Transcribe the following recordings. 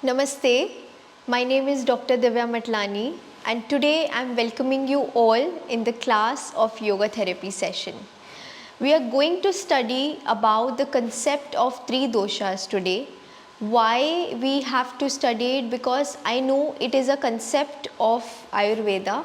Namaste, my name is Dr. Divya Matlani and today I am welcoming you all in the class of yoga therapy session. We are going to study about the concept of three doshas today. Why we have to study it? Because I know it is a concept of Ayurveda,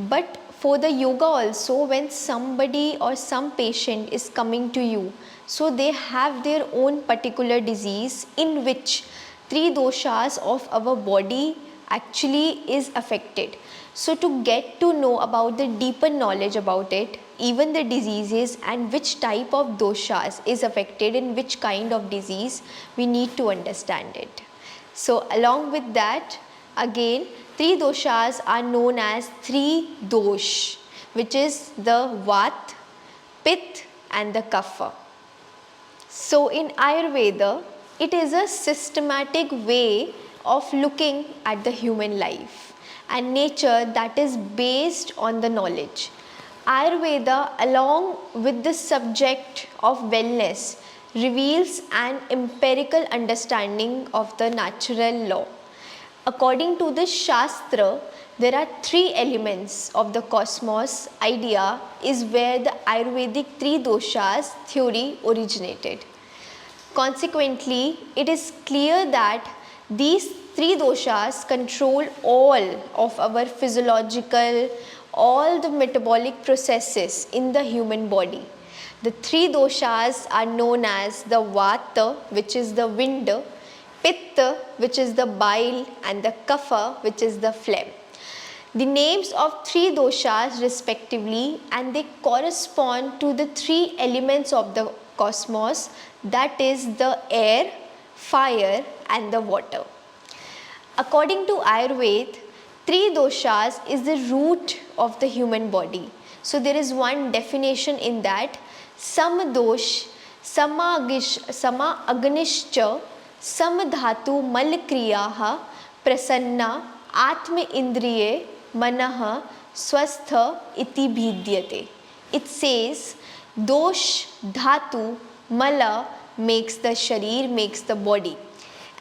but for the yoga also, when somebody or some patient is coming to you, so they have their own particular disease in which three doshas of our body actually is affected. So to get to know about the deeper knowledge about it, even the diseases and which type of doshas is affected in which kind of disease, we need to understand it. So along with that, again, three doshas are known as three dosh, which is the Vat, Pitta and the Kapha. So in Ayurveda, it is a systematic way of looking at the human life and nature that is based on the knowledge. Ayurveda, along with the subject of wellness, reveals an empirical understanding of the natural law. According to the Shastra, there are three elements of the cosmos idea is where the Ayurvedic three doshas theory originated. Consequently, it is clear that these three doshas control all of our physiological, all the metabolic processes in the human body. The three doshas are known as the Vata, which is the wind, Pitta, which is the bile, and the Kapha, which is the phlegm. The names of three doshas respectively, and they correspond to the three elements of the cosmos, that is the air, fire and the water. According to Ayurveda, three doshas is the root of the human body. So there is one definition in that, Samdosh, Sama Agnishcha, Samadhatu Malkriyaha, Prasanna, Atma Indriye, Manaha, Swastha iti bhidyate. It says, Dosh, Dhatu, Mala makes the sharir, makes the body,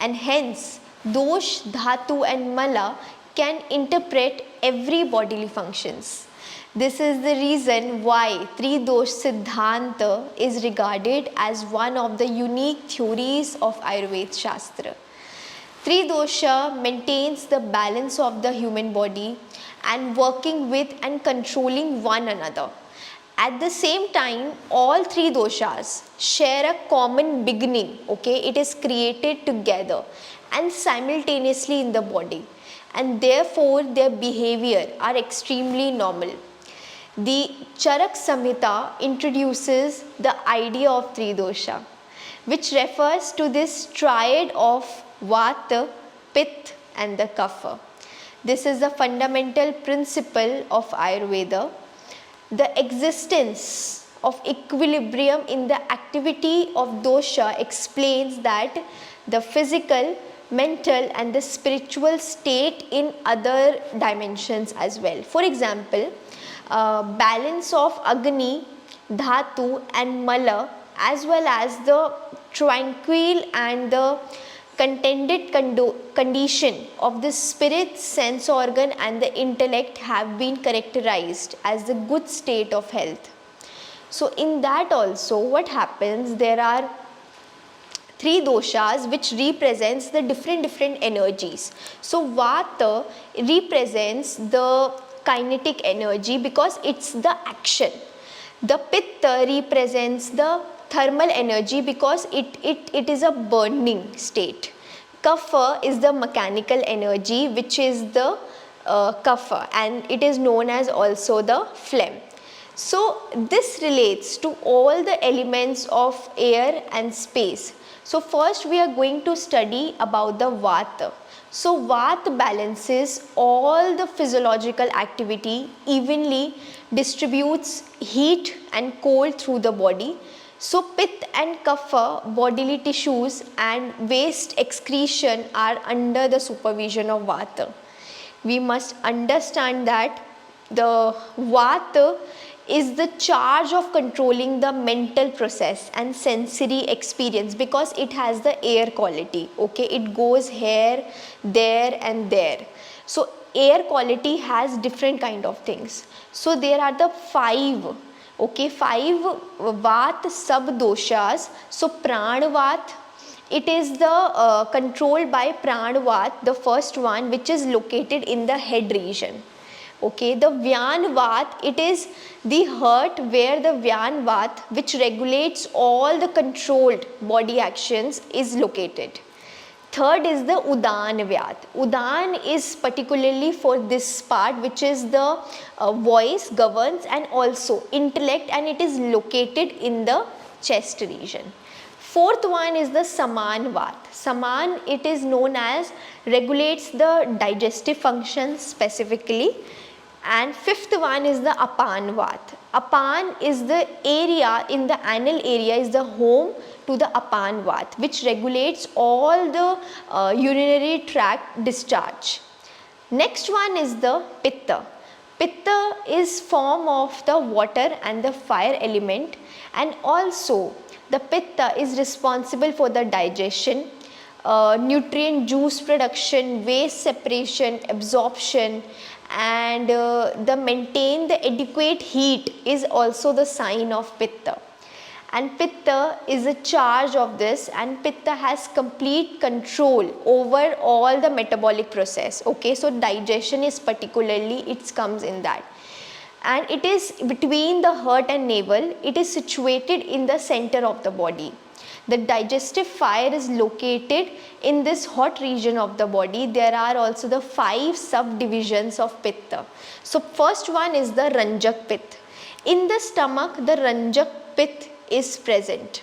and hence Dosh, Dhatu and Mala can interpret every bodily functions. This is the reason why three dosh Siddhanta is regarded as one of the unique theories of Ayurveda Shastra. Three dosha maintains the balance of the human body and working with and controlling one another. At the same time, all three doshas share a common beginning, okay? It is created together and simultaneously in the body, and therefore their behavior are extremely normal. The Charak Samhita introduces the idea of three dosha, which refers to this triad of Vata, Pitta and the Kapha. This is the fundamental principle of Ayurveda. The existence of equilibrium in the activity of dosha explains that the physical, mental and the spiritual state in other dimensions as well. For example, balance of Agni, Dhatu and Mala, as well as the tranquil and the contented condition of the spirit, sense organ and the intellect have been characterized as the good state of health. So in that also what happens, there are three doshas which represents the different energies. So Vata represents the kinetic energy because it's the action. The Pitta represents the thermal energy because it is a burning state. Kapha is the mechanical energy, which is the Kapha, and it is known as also the phlegm. So this relates to all the elements of air and space. So first we are going to study about the Vata. So Vata balances all the physiological activity evenly, distributes heat and cold through the body. So Pitta and Kapha bodily tissues and waste excretion are under the supervision of Vata. We must understand that the Vata is the charge of controlling the mental process and sensory experience, because it has the air quality. Okay, it goes here, there and there. So air quality has different kind of things. So there are the five, okay, five Vata sub doshas. So Pranvat, it is the controlled by Pranvat, the first one, which is located in the head region. Okay, the Vyanvat, it is the heart where the Vyanvat, which regulates all the controlled body actions, is located. Third is the Udan Vyat. Udan is particularly for this part, which is the voice, governs and also intellect, and it is located in the chest region. Fourth one is the Saman Vat. Saman, it is known as regulates the digestive functions specifically. And fifth one is the Apan Vat. Apan is the area in the anal area, is the home to the Apan Vat, which regulates all the urinary tract discharge. Next one is the Pitta. Pitta is form of the water and the fire element, and also the Pitta is responsible for the digestion, nutrient juice production, waste separation, absorption, and the maintain the adequate heat is also the sign of Pitta. And Pitta is a charge of this, and Pitta has complete control over all the metabolic process. Okay, so digestion is particularly, it comes in that. And it is between the heart and navel. It is situated in the center of the body. The digestive fire is located in this hot region of the body. There are also the 5 subdivisions of Pitta. So first one is the Ranjak Pitta. In the stomach, the Ranjak Pitta is present.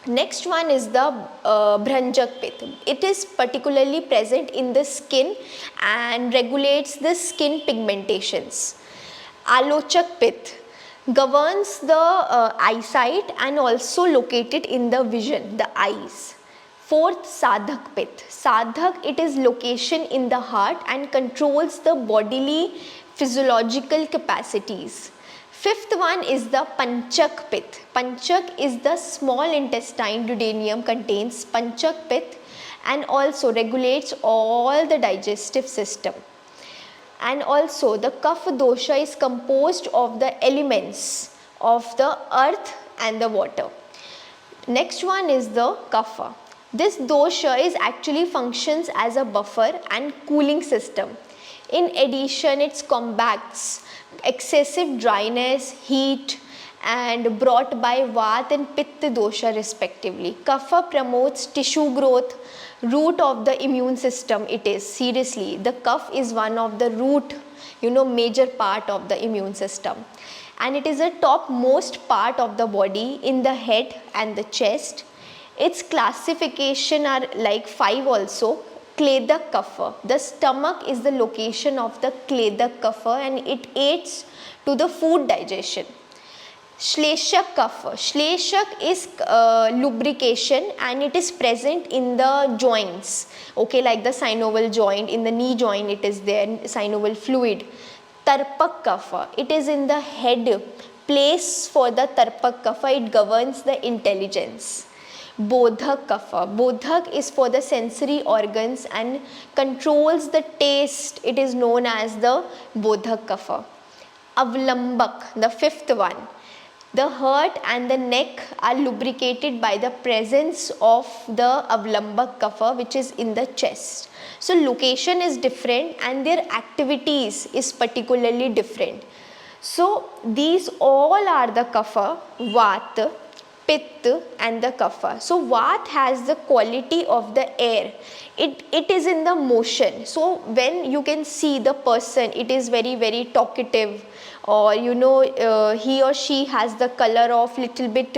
Next one is the Bhranjak Pitta. It is particularly present in the skin and regulates the skin pigmentations. Alochak Pitta governs the eyesight and also located in the vision, the eyes. Fourth, Sadhak Pitta. Sadhak, it is location in the heart and controls the bodily physiological capacities. Fifth one is the Panchak Pitta. Panchak is the small intestine, duodenum contains Panchak Pitta and also regulates all the digestive system. And also the Kapha dosha is composed of the elements of the earth and the water. Next one is the Kapha. This dosha is actually functions as a buffer and cooling system. In addition, it combats excessive dryness, heat, and brought by Vata and Pitta dosha respectively. Kapha promotes tissue growth, root of the immune system. It is seriously, the cough is one of the root, major part of the immune system, and it is a topmost part of the body in the head and the chest. Its classification are like 5 also. Kledak Kapha. The stomach is the location of the Kledak Kapha and it aids to the food digestion. Shleshak Kapha. Shleshak is lubrication and it is present in the joints. Okay, like the synovial joint, in the knee joint it is there, synovial fluid. Tarpak Kapha. It is in the head, place for the Tarpak Kapha, it governs the intelligence. Bodhak Kapha. Bodhak is for the sensory organs and controls the taste. It is known as the Bodhak Kapha. Avlambak, the fifth one. The heart and the neck are lubricated by the presence of the Avlambak Kapha, which is in the chest. So location is different and their activities is particularly different. So these all are the Kapha, Vata, Pitta and the Kapha. So Vata has the quality of the air. It is in the motion. So when you can see the person, it is very, very talkative, or he or she has the color of little bit,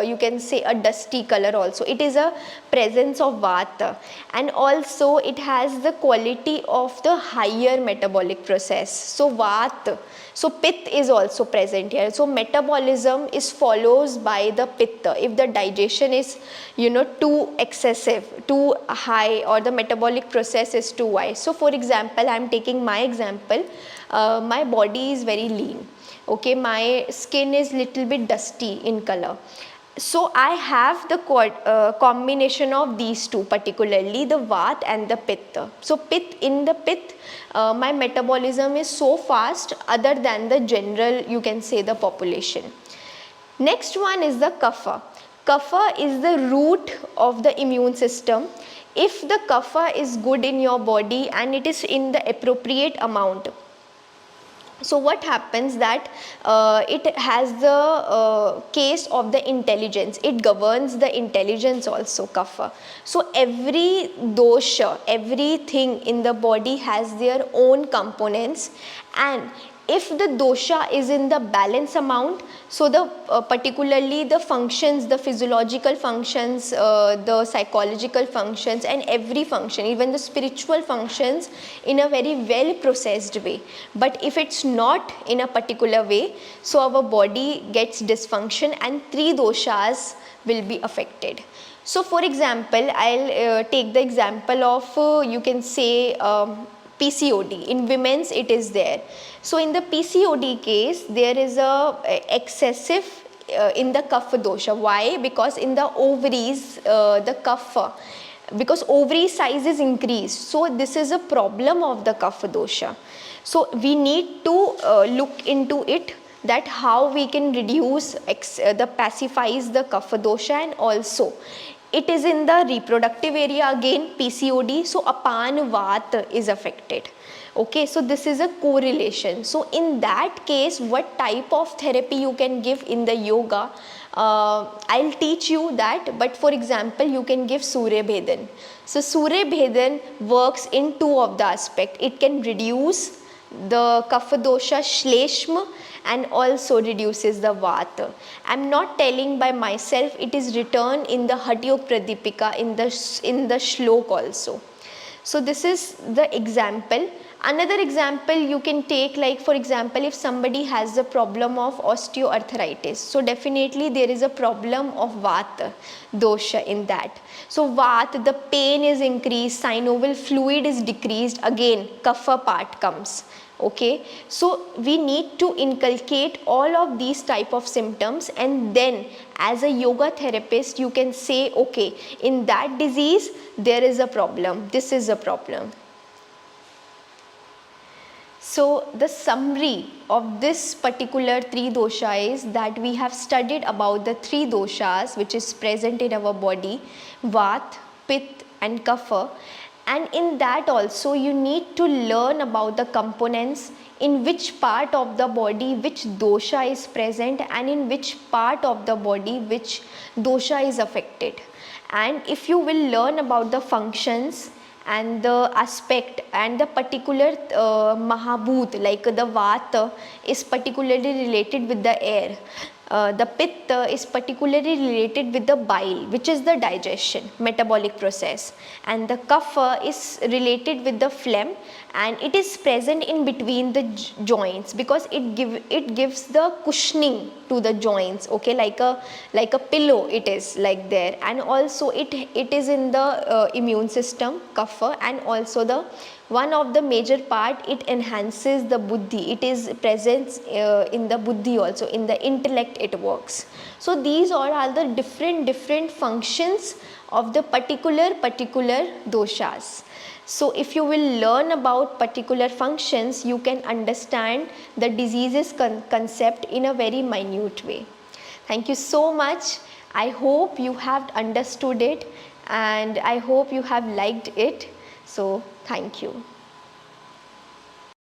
you can say a dusty color also. It is a presence of Vata, and also it has the quality of the higher metabolic process. So Vata, so Pitta is also present here. So metabolism is follows by the Pitta. If the digestion is too excessive, too high, or the metabolic process is too high. So for example, I am taking my example. My body is very lean. Okay, my skin is little bit dusty in color. So I have the combination of these two, particularly the Vat and the Pitta. So in the Pitta, my metabolism is so fast other than the general, you can say, the population. Next one is the Kapha. Kapha is the root of the immune system. If the Kapha is good in your body and it is in the appropriate amount, so what happens that it has the case of the intelligence, it governs the intelligence also, Kapha. So every dosha, everything in the body has their own components, and if the dosha is in the balance amount, so the particularly the functions, the physiological functions, the psychological functions, and every function, even the spiritual functions, in a very well processed way. But if it's not in a particular way, so our body gets dysfunction and three doshas will be affected. So for example, I'll take the example of you can say PCOD. In women's it is there. So in the PCOD case, there is a excessive in the kapha dosha. Why? Because in the ovaries, the kapha, because ovary size is increased. So this is a problem of the kapha dosha. So we need to look into it, that how we can reduce the pacifies the kapha dosha, and also it is in the reproductive area again, PCOD, so apan vat is affected. Okay, so this is a correlation. So in that case, what type of therapy you can give in the yoga, I'll teach you that, but for example, you can give Surya Bhedan. So Surya Bhedan works in two of the aspect. It can reduce the kapha dosha shleshma and also reduces the vata. I am not telling by myself, it is written in the Hatha Yoga Pradipika in the shlok also. So this is the example. Another example you can take, like for example, if somebody has the problem of osteoarthritis, so definitely there is a problem of vata dosha in that. So vata, the pain is increased, synovial fluid is decreased, again kapha part comes. Okay, so we need to inculcate all of these type of symptoms, and then as a yoga therapist you can say, okay, in that disease there is a problem, this is a problem. So the summary of this particular three dosha is that we have studied about the three doshas which is present in our body, Vat, Pitta and Kapha. And in that also you need to learn about the components, in which part of the body which dosha is present and in which part of the body which dosha is affected. And if you will learn about the functions and the aspect and the particular mahabhut, like the vata is particularly related with the air, the pitta is particularly related with the bile, which is the digestion, metabolic process, and the kapha is related with the phlegm, and it is present in between the joints because it gives the cushioning to the joints, okay, like a pillow it is like there. And also it is in the immune system, kapha, and also the one of the major part, it enhances the buddhi, it is present in the buddhi also, in the intellect it works. So these all are the different functions of the particular doshas. So if you will learn about particular functions, you can understand the diseases concept in a very minute way. Thank you so much. I hope you have understood it and I hope you have liked it. So thank you.